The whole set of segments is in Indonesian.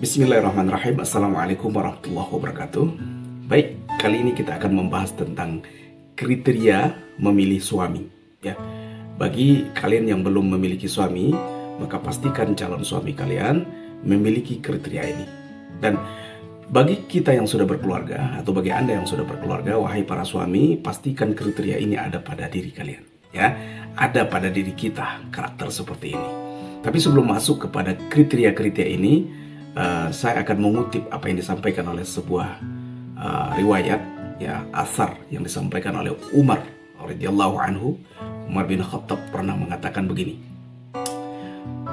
Bismillahirrahmanirrahim. Assalamualaikum warahmatullahi wabarakatuh. Baik, kali ini kita akan membahas tentang kriteria memilih suami. Ya, bagi kalian yang belum memiliki suami, maka pastikan calon suami kalian memiliki kriteria ini. Dan bagi kita yang sudah berkeluarga atau bagi Anda yang sudah berkeluarga, wahai para suami, pastikan kriteria ini ada pada diri kalian. Ya, ada pada diri kita karakter seperti ini. Tapi sebelum masuk kepada kriteria-kriteria ini, saya akan mengutip apa yang disampaikan oleh sebuah riwayat, ya, asar yang disampaikan oleh Umar radhiyallahu anhu. Umar bin Khattab pernah mengatakan begini.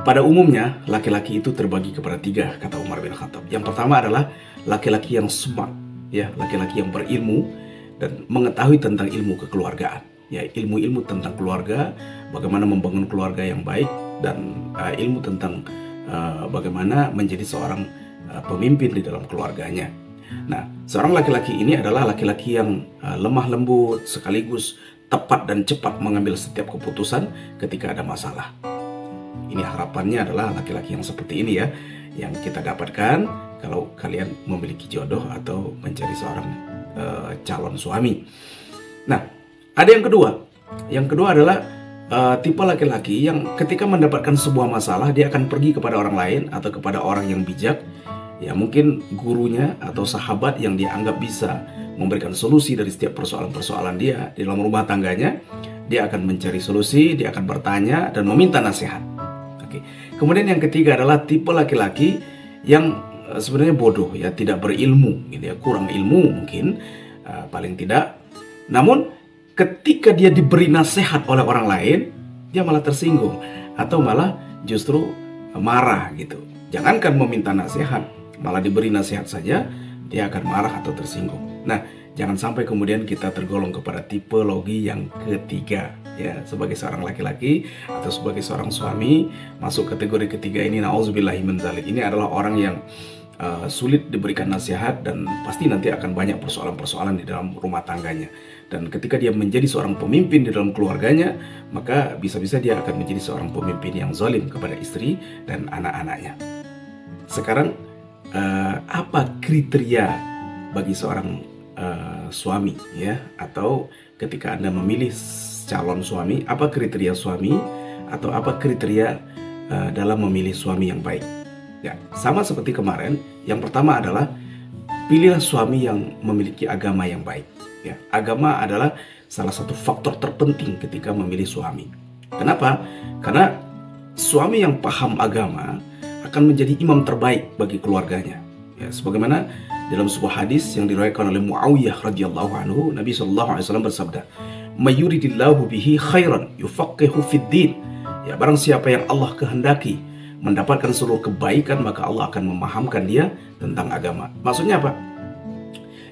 Pada umumnya laki-laki itu terbagi kepada tiga, kata Umar bin Khattab. Yang pertama adalah laki-laki yang smart, ya, laki-laki yang berilmu dan mengetahui tentang ilmu kekeluargaan, ya, ilmu-ilmu tentang keluarga, bagaimana membangun keluarga yang baik, dan ilmu tentang bagaimana menjadi seorang pemimpin di dalam keluarganya. Nah, seorang laki-laki ini adalah laki-laki yang lemah lembut sekaligus tepat dan cepat mengambil setiap keputusan ketika ada masalah. Ini harapannya adalah laki-laki yang seperti ini, ya, yang kita dapatkan kalau kalian memiliki jodoh atau mencari seorang calon suami. Nah, ada yang kedua. Yang kedua adalah tipe laki-laki yang ketika mendapatkan sebuah masalah, dia akan pergi kepada orang lain atau kepada orang yang bijak, ya, mungkin gurunya atau sahabat yang dia anggap bisa memberikan solusi dari setiap persoalan-persoalan dia di dalam rumah tangganya. Dia akan mencari solusi, dia akan bertanya dan meminta nasihat. Oke. Kemudian yang ketiga adalah tipe laki-laki yang sebenarnya bodoh, ya, tidak berilmu, gitu ya, kurang ilmu mungkin, paling tidak. Namun ketika dia diberi nasihat oleh orang lain, dia malah tersinggung atau malah justru marah gitu. Jangankan meminta nasihat, malah diberi nasihat saja dia akan marah atau tersinggung. Nah, jangan sampai kemudian kita tergolong kepada tipologi yang ketiga, ya, sebagai seorang laki-laki atau sebagai seorang suami masuk kategori ketiga ini. Nauzubillahi min dzalik. Ini adalah orang yang sulit diberikan nasihat dan pasti nanti akan banyak persoalan-persoalan di dalam rumah tangganya. Dan ketika dia menjadi seorang pemimpin di dalam keluarganya, maka bisa-bisa dia akan menjadi seorang pemimpin yang zalim kepada istri dan anak-anaknya. Sekarang, apa kriteria bagi seorang suami, ya, atau ketika Anda memilih calon suami, apa kriteria suami atau apa kriteria dalam memilih suami yang baik? Ya, sama seperti kemarin, yang pertama adalah pilihlah suami yang memiliki agama yang baik. Ya, agama adalah salah satu faktor terpenting ketika memilih suami. Kenapa? Karena suami yang paham agama akan menjadi imam terbaik bagi keluarganya. Ya, sebagaimana dalam sebuah hadis yang diriwayatkan oleh Muawiyah radhiyallahu anhu, Nabi sallallahu alaihi wasallam bersabda, "Mayuridillahu bihi khairan yufaqihu fid din." Ya, barang siapa yang Allah kehendaki mendapatkan seluruh kebaikan, maka Allah akan memahamkan dia tentang agama. Maksudnya apa?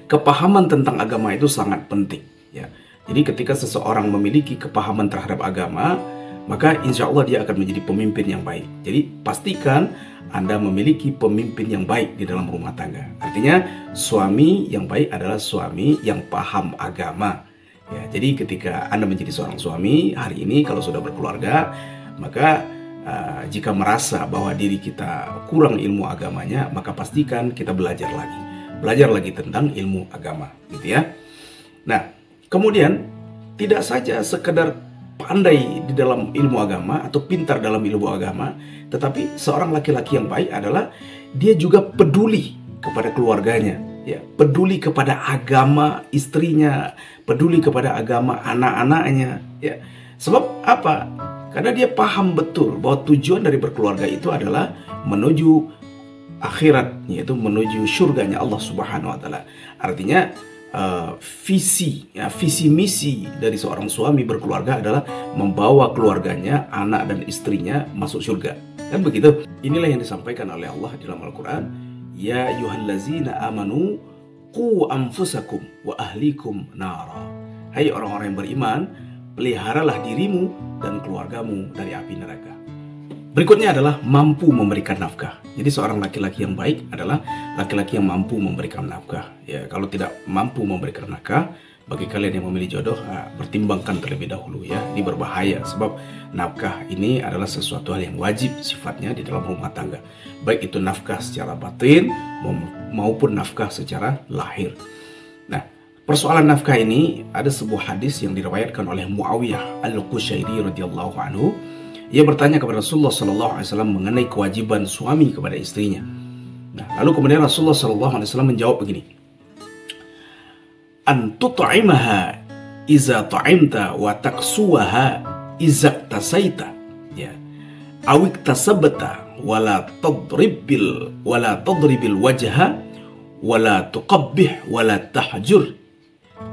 Kepahaman tentang agama itu sangat penting, ya. Jadi ketika seseorang memiliki kepahaman terhadap agama, maka insya Allah dia akan menjadi pemimpin yang baik. Jadi pastikan Anda memiliki pemimpin yang baik di dalam rumah tangga. Artinya suami yang baik adalah suami yang paham agama, ya. Jadi ketika Anda menjadi seorang suami hari ini, kalau sudah berkeluarga, maka jika merasa bahwa diri kita kurang ilmu agamanya, maka pastikan kita belajar lagi tentang ilmu agama, gitu ya. Nah, kemudian tidak saja sekedar pandai di dalam ilmu agama atau pintar dalam ilmu agama, tetapi seorang laki-laki yang baik adalah dia juga peduli kepada keluarganya, ya, peduli kepada agama istrinya, peduli kepada agama anak-anaknya, ya. Sebab apa? Karena dia paham betul bahwa tujuan dari berkeluarga itu adalah menuju akhirat, yaitu menuju surganya Allah Subhanahu wa taala. Artinya visi misi dari seorang suami berkeluarga adalah membawa keluarganya, anak dan istrinya masuk surga. Kan begitu? Inilah yang disampaikan oleh Allah di dalam Al-Qur'an, "Ya ayyuhallazina amanu qu anfusakum wa ahlikum nara." Hai orang-orang yang beriman, peliharalah dirimu dan keluargamu dari api neraka. Berikutnya adalah mampu memberikan nafkah. Jadi seorang laki-laki yang baik adalah laki-laki yang mampu memberikan nafkah. Ya, kalau tidak mampu memberikan nafkah, bagi kalian yang memilih jodoh, pertimbangkan terlebih dahulu ya. Ini berbahaya sebab nafkah ini adalah sesuatu hal yang wajib sifatnya di dalam rumah tangga. Baik itu nafkah secara batin maupun nafkah secara lahir. Nah, persoalan nafkah ini ada sebuah hadis yang diriwayatkan oleh Muawiyah Al-Qushairi radhiyallahu anhu. Ia bertanya kepada Rasulullah sallallahu alaihi wasallam mengenai kewajiban suami kepada istrinya. Nah, lalu kemudian Rasulullah sallallahu alaihi wasallam menjawab begini. An tut'imaha iza ta'imta wa taksuwaha iza tasaita, ya, awik tasabata wala tadribil wajha wala tuqabbih wala tahjur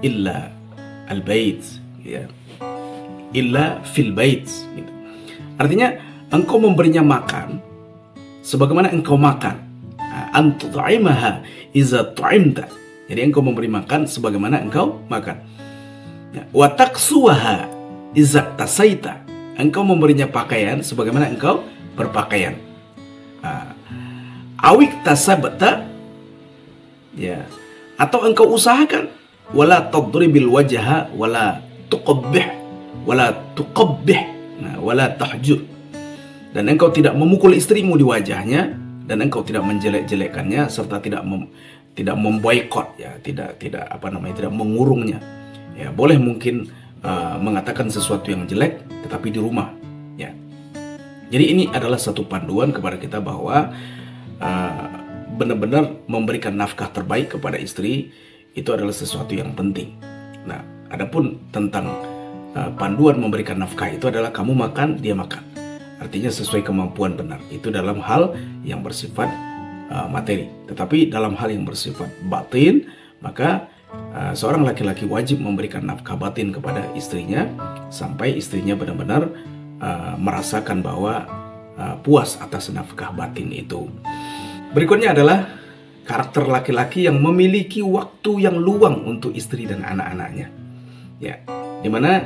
illa al bait, ya, illa fil bait, gitu. Artinya engkau memberinya makan sebagaimana engkau makan. An tut'imaha iza ta'imta, jadi engkau memberi makan sebagaimana engkau makan. Wa taksuwaha iza tasaita, engkau memberinya pakaian sebagaimana engkau berpakaian. Awik tasabata, ya, atau engkau usahakan. Wala tadribil wajha wala tuqabbih wala tahjur, dan engkau tidak memukul istrimu di wajahnya, dan engkau tidak menjelek-jelekkannya, serta tidak memboikot, ya, tidak mengurungnya. Ya, boleh mungkin mengatakan sesuatu yang jelek tetapi di rumah, ya. Jadi ini adalah satu panduan kepada kita bahwa benar-benar memberikan nafkah terbaik kepada istri itu adalah sesuatu yang penting. Nah, adapun tentang panduan memberikan nafkah itu adalah kamu makan, dia makan. Artinya sesuai kemampuan benar. Itu dalam hal yang bersifat materi. Tetapi dalam hal yang bersifat batin, maka seorang laki-laki wajib memberikan nafkah batin kepada istrinya sampai istrinya benar-benar merasakan bahwa puas atas nafkah batin itu. Berikutnya adalah karakter laki-laki yang memiliki waktu yang luang untuk istri dan anak-anaknya, ya, dimana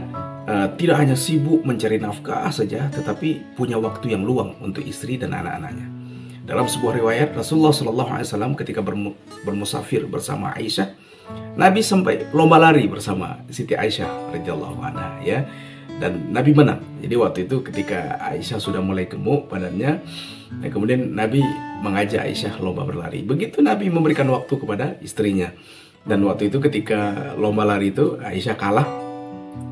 tidak hanya sibuk mencari nafkah saja, tetapi punya waktu yang luang untuk istri dan anak-anaknya. Dalam sebuah riwayat, Rasulullah SAW ketika bermusafir bersama Aisyah, Nabi sampai lomba lari bersama Siti Aisyah radhiyallahu anha, ya, dan Nabi menang. Jadi waktu itu ketika Aisyah sudah mulai gemuk badannya, dan kemudian Nabi mengajak Aisyah lomba berlari. Begitu Nabi memberikan waktu kepada istrinya, dan waktu itu ketika lomba lari itu Aisyah kalah.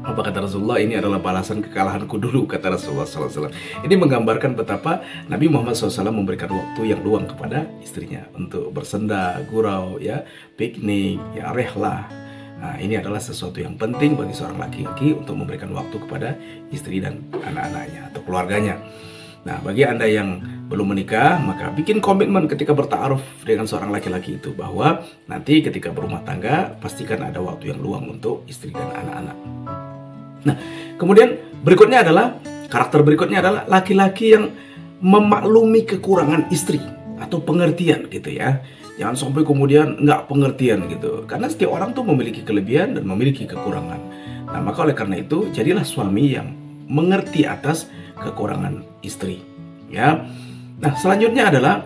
Apa kata Rasulullah? Ini adalah balasan kekalahanku dulu, kata Rasulullah SAW. Ini menggambarkan betapa Nabi Muhammad SAW memberikan waktu yang luang kepada istrinya untuk bersenda, gurau, ya, piknik, ya, rehlah. Nah, ini adalah sesuatu yang penting bagi seorang laki-laki untuk memberikan waktu kepada istri dan anak-anaknya atau keluarganya. Nah, bagi Anda yang belum menikah, maka bikin komitmen ketika bertaaruf dengan seorang laki-laki itu bahwa nanti ketika berumah tangga pastikan ada waktu yang luang untuk istri dan anak-anak. Nah, kemudian karakter berikutnya adalah laki-laki yang memaklumi kekurangan istri atau pengertian, gitu ya. Jangan sampai kemudian nggak pengertian gitu, karena setiap orang tuh memiliki kelebihan dan memiliki kekurangan. Nah, maka oleh karena itu jadilah suami yang mengerti atas kekurangan istri, ya. Nah, selanjutnya adalah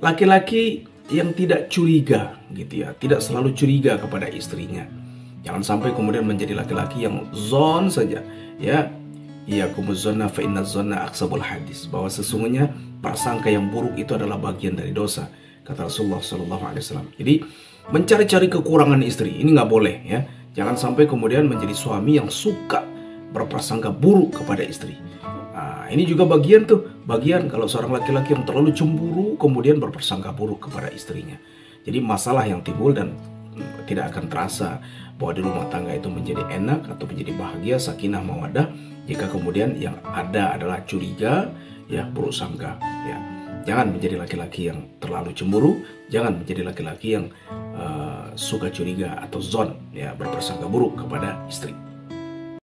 laki-laki yang tidak curiga, gitu ya, tidak selalu curiga kepada istrinya. Jangan sampai kemudian menjadi laki-laki yang zon saja, ya. Iyakumuz zonna fa inna zonna aksabul hadis, bahwa sesungguhnya prasangka yang buruk itu adalah bagian dari dosa, kata Rasulullah SAW. Jadi mencari-cari kekurangan istri ini nggak boleh, ya. Jangan sampai kemudian menjadi suami yang suka berprasangka buruk kepada istri. Nah, ini juga bagian kalau seorang laki-laki yang terlalu cemburu kemudian berprasangka buruk kepada istrinya. Jadi masalah yang timbul dan tidak akan terasa bahwa di rumah tangga itu menjadi enak atau menjadi bahagia, sakinah mawaddah, jika kemudian yang ada adalah curiga, ya, buruk sangka, ya. Jangan menjadi laki-laki yang terlalu cemburu, jangan menjadi laki-laki yang suka curiga atau zon, ya, berprasangka buruk kepada istri.